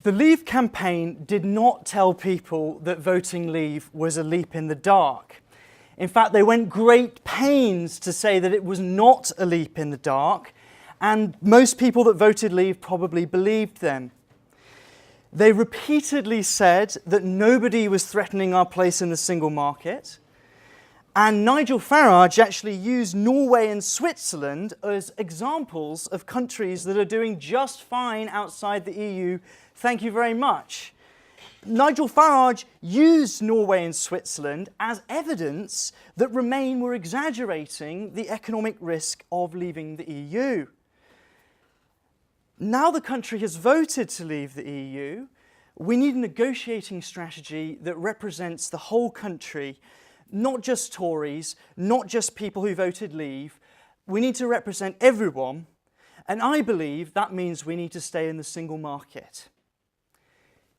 The Leave campaign did not tell people that voting Leave was a leap in the dark. In fact, they went great pains to say that it was not a leap in the dark, and most people that voted Leave probably believed them. They repeatedly said that nobody was threatening our place in the single market, and Nigel Farage actually used Norway and Switzerland as examples of countries that are doing just fine outside the EU. Thank you very much. Nigel Farage used Norway and Switzerland as evidence that Remain were exaggerating the economic risk of leaving the EU. Now the country has voted to leave the EU, we need a negotiating strategy that represents the whole country, not just Tories, not just people who voted Leave. We need to represent everyone, and I believe that means we need to stay in the single market.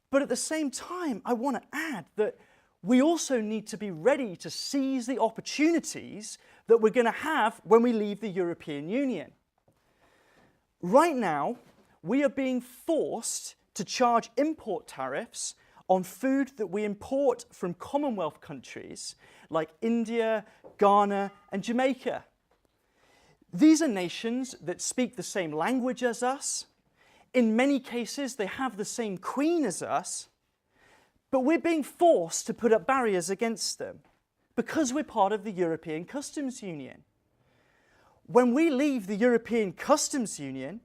But at the same time, I want to add that we also need to be ready to seize the opportunities that we're going to have when we leave the European Union. Right now, we are being forced to charge import tariffs on food that we import from Commonwealth countries like India, Ghana, and Jamaica. These are nations that speak the same language as us. In many cases, they have the same queen as us, but we're being forced to put up barriers against them because we're part of the European Customs Union. When we leave the European Customs Union,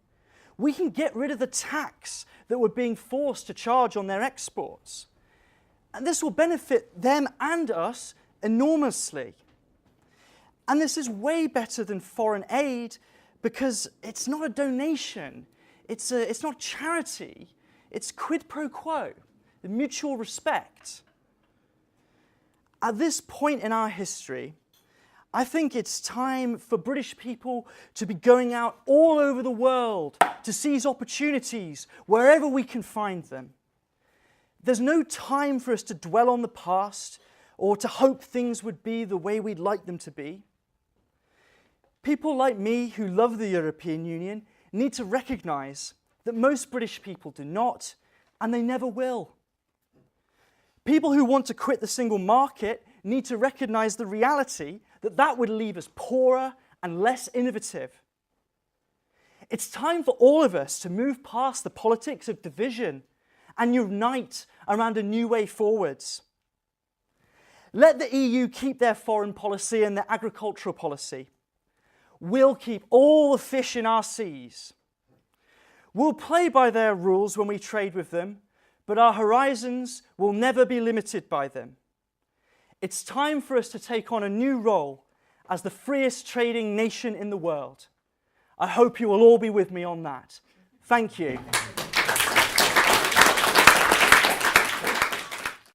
we can get rid of the tax that we're being forced to charge on their exports. And this will benefit them and us enormously. And this is way better than foreign aid because it's not a donation. It's not charity. It's quid pro quo, the mutual respect. At this point in our history, I think it's time for British people to be going out all over the world to seize opportunities wherever we can find them. There's no time for us to dwell on the past or to hope things would be the way we'd like them to be. People like me who love the European Union need to recognise that most British people do not, and they never will. People who want to quit the single market need to recognise the reality that that would leave us poorer and less innovative. It's time for all of us to move past the politics of division and unite around a new way forwards. Let the EU keep their foreign policy and their agricultural policy. We'll keep all the fish in our seas. We'll play by their rules when we trade with them, but our horizons will never be limited by them. It's time for us to take on a new role as the freest trading nation in the world. I hope you will all be with me on that. Thank you.